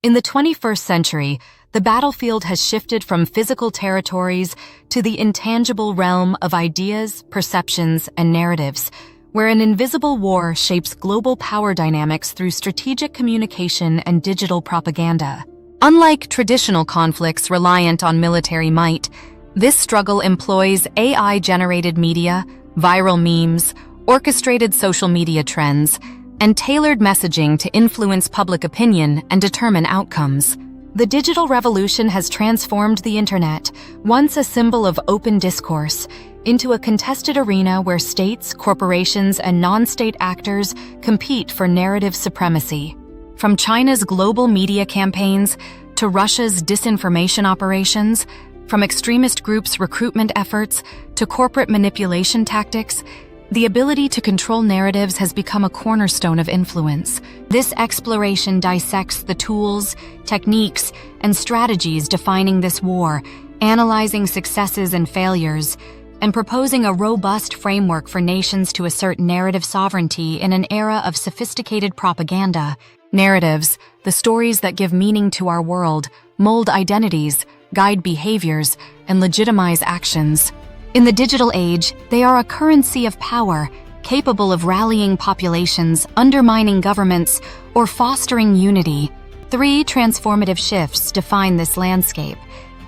In the 21st century, the battlefield has shifted from physical territories to the intangible realm of ideas, perceptions, and narratives, where an invisible war shapes global power dynamics through strategic communication and digital propaganda. Unlike traditional conflicts reliant on military might, this struggle employs AI-generated media, viral memes, orchestrated social media trends, and tailored messaging to influence public opinion and determine outcomes. The digital revolution has transformed the internet, once a symbol of open discourse, into a contested arena where states, corporations, and non-state actors compete for narrative supremacy. From China's global media campaigns to Russia's disinformation operations, from extremist groups' recruitment efforts to corporate manipulation tactics, the ability to control narratives has become a cornerstone of influence. This exploration dissects the tools, techniques, and strategies defining this war, analyzing successes and failures, and proposing a robust framework for nations to assert narrative sovereignty in an era of sophisticated propaganda. Narratives, the stories that give meaning to our world, mold identities, guide behaviors, and legitimize actions. In the digital age, they are a currency of power, capable of rallying populations, undermining governments, or fostering unity. 3 transformative shifts define this landscape.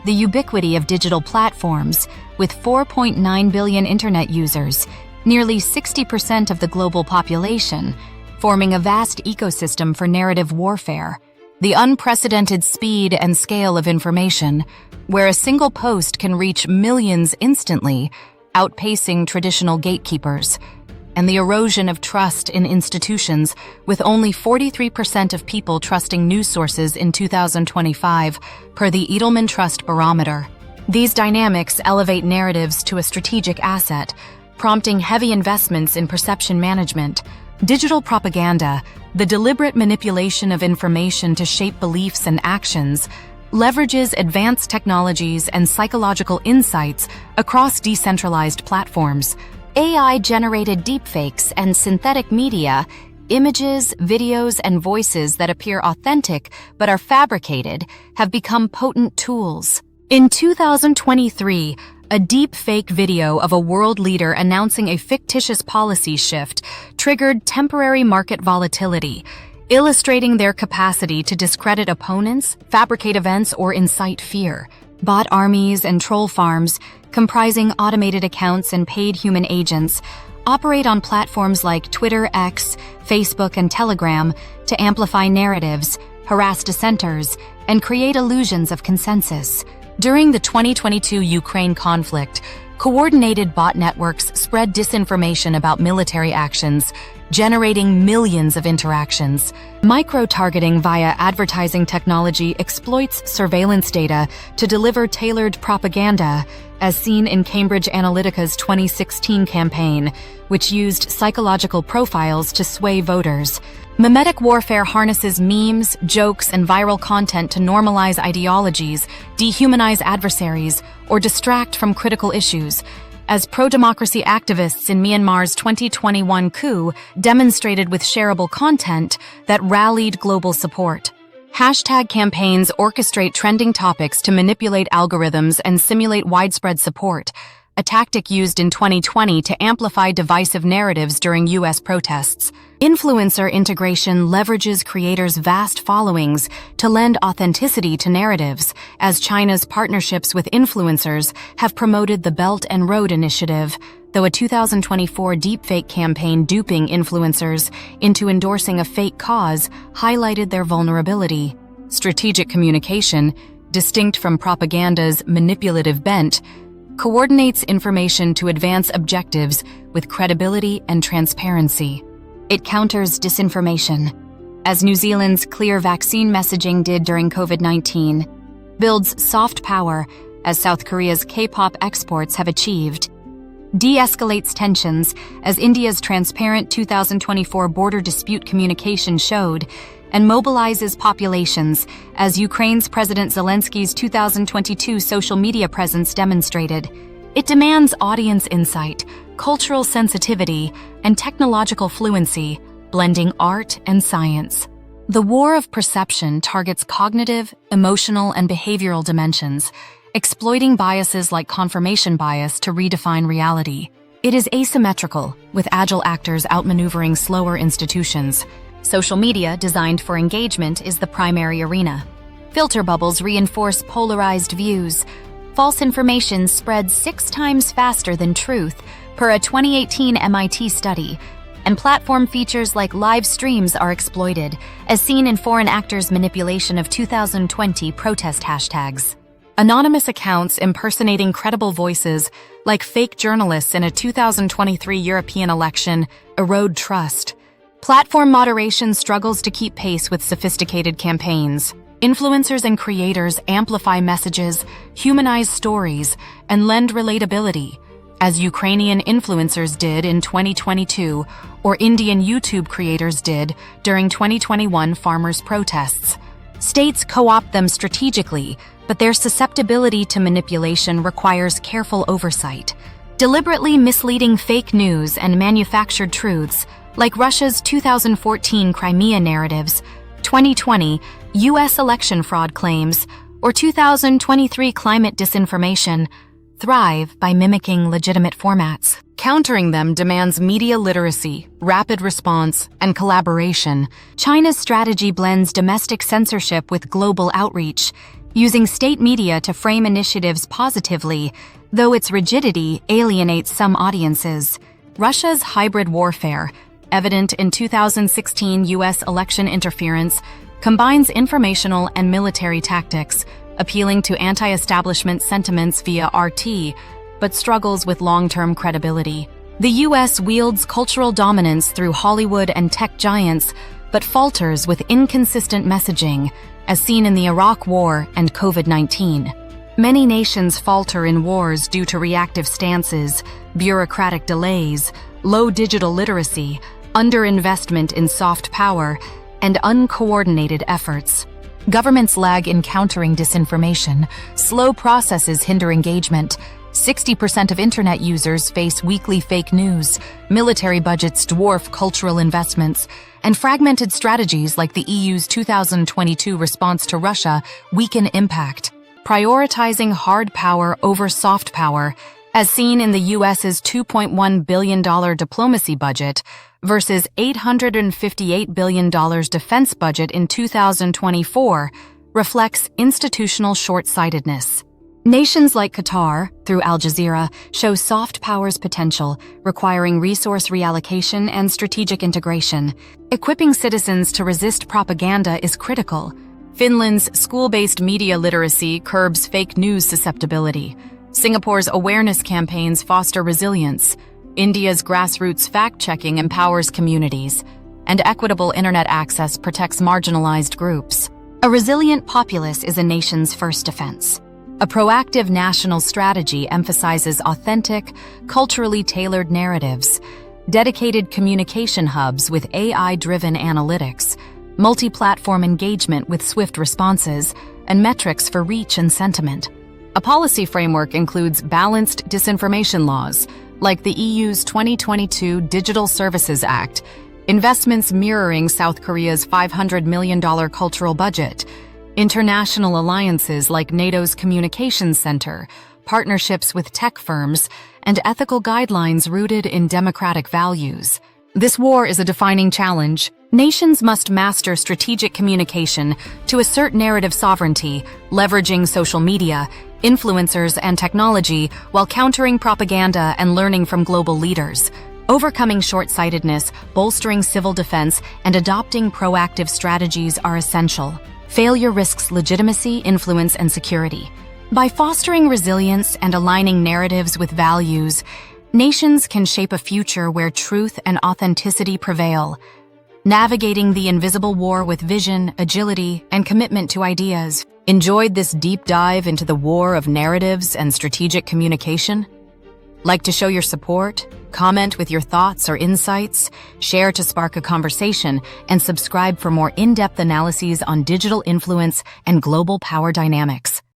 The ubiquity of digital platforms, with 4.9 billion internet users, nearly 60% of the global population, forming a vast ecosystem for narrative warfare. The unprecedented speed and scale of information, where a single post can reach millions instantly, outpacing traditional gatekeepers. And the erosion of trust in institutions, with only 43% of people trusting news sources in 2025, per the Edelman Trust Barometer. These dynamics elevate narratives to a strategic asset, prompting heavy investments in perception management. Digital propaganda, the deliberate manipulation of information to shape beliefs and actions, leverages advanced technologies and psychological insights across decentralized platforms. AI-generated deepfakes and synthetic media, images, videos, and voices that appear authentic but are fabricated, have become potent tools. In 2023, a deepfake video of a world leader announcing a fictitious policy shift triggered temporary market volatility, illustrating their capacity to discredit opponents, fabricate events, or incite fear. Bot armies and troll farms, comprising automated accounts and paid human agents, operate on platforms like Twitter, X, Facebook, and Telegram to amplify narratives, harass dissenters, and create illusions of consensus. During the 2022 Ukraine conflict, coordinated bot networks spread disinformation about military actions, generating millions of interactions. Microtargeting via advertising technology exploits surveillance data to deliver tailored propaganda, as seen in Cambridge Analytica's 2016 campaign, which used psychological profiles to sway voters. Memetic warfare harnesses memes, jokes, and viral content to normalize ideologies, dehumanize adversaries, or distract from critical issues, as pro-democracy activists in Myanmar's 2021 coup demonstrated with shareable content that rallied global support. Hashtag campaigns orchestrate trending topics to manipulate algorithms and simulate widespread support, a tactic used in 2020 to amplify divisive narratives during U.S. protests. Influencer integration leverages creators' vast followings to lend authenticity to narratives, as China's partnerships with influencers have promoted the Belt and Road Initiative, though a 2024 deepfake campaign duping influencers into endorsing a fake cause highlighted their vulnerability. Strategic communication, distinct from propaganda's manipulative bent, coordinates information to advance objectives with credibility and transparency. It counters disinformation, as New Zealand's clear vaccine messaging did during COVID-19, builds soft power, as South Korea's K-pop exports have achieved, de-escalates tensions, as India's transparent 2024 border dispute communication showed, and mobilizes populations, as Ukraine's President Zelensky's 2022 social media presence demonstrated. It demands audience insight, cultural sensitivity, and technological fluency, blending art and science. The war of perception targets cognitive, emotional, and behavioral dimensions, exploiting biases like confirmation bias to redefine reality. It is asymmetrical, with agile actors outmaneuvering slower institutions. Social media, designed for engagement, is the primary arena. Filter bubbles reinforce polarized views. False information spreads 6 times faster than truth, per a 2018 MIT study. And platform features like live streams are exploited, as seen in foreign actors' manipulation of 2020 protest hashtags. Anonymous accounts impersonating credible voices, like fake journalists in a 2023 European election, erode trust. Platform moderation struggles to keep pace with sophisticated campaigns. Influencers and creators amplify messages, humanize stories, and lend relatability, as Ukrainian influencers did in 2022 or Indian YouTube creators did during 2021 farmers' protests. States co-opt them strategically, but their susceptibility to manipulation requires careful oversight. Deliberately misleading fake news and manufactured truths, like Russia's 2014 Crimea narratives, 2020 U.S. election fraud claims, or 2023 climate disinformation, thrive by mimicking legitimate formats. Countering them demands media literacy, rapid response, and collaboration. China's strategy blends domestic censorship with global outreach, using state media to frame initiatives positively, though its rigidity alienates some audiences. Russia's hybrid warfare, evident in 2016 U.S. election interference, combines informational and military tactics, appealing to anti-establishment sentiments via RT, but struggles with long-term credibility. The U.S. wields cultural dominance through Hollywood and tech giants, but falters with inconsistent messaging, as seen in the Iraq War and COVID-19. Many nations falter in wars due to reactive stances, bureaucratic delays, low digital literacy, underinvestment in soft power, and uncoordinated efforts. Governments lag in countering disinformation. Slow processes hinder engagement. 60% of internet users face weekly fake news. Military budgets dwarf cultural investments. And fragmented strategies like the EU's 2022 response to Russia weaken impact. Prioritizing hard power over soft power, as seen in the U.S.'s $2.1 billion diplomacy budget versus $858 billion defense budget in 2024, reflects institutional short-sightedness. Nations like Qatar, through Al Jazeera, show soft power's potential, requiring resource reallocation and strategic integration. Equipping citizens to resist propaganda is critical. Finland's school-based media literacy curbs fake news susceptibility. Singapore's awareness campaigns foster resilience. India's grassroots fact-checking empowers communities. And equitable internet access protects marginalized groups. A resilient populace is a nation's first defense. A proactive national strategy emphasizes authentic, culturally tailored narratives, dedicated communication hubs with AI-driven analytics, multi-platform engagement with swift responses, and metrics for reach and sentiment. A policy framework includes balanced disinformation laws, like the EU's 2022 Digital Services Act, investments mirroring South Korea's $500 million cultural budget, international alliances like NATO's Communications Center, partnerships with tech firms, and ethical guidelines rooted in democratic values. This war is a defining challenge. Nations must master strategic communication to assert narrative sovereignty, leveraging social media, influencers, and technology while countering propaganda and learning from global leaders. Overcoming short-sightedness, bolstering civil defense, and adopting proactive strategies are essential. Failure risks legitimacy, influence, and security. By fostering resilience and aligning narratives with values, nations can shape a future where truth and authenticity prevail. Navigating the invisible war with vision, agility, and commitment to ideas. Enjoyed this deep dive into the war of narratives and strategic communication? Like to show your support? Comment with your thoughts or insights, share to spark a conversation, and subscribe for more in-depth analyses on digital influence and global power dynamics.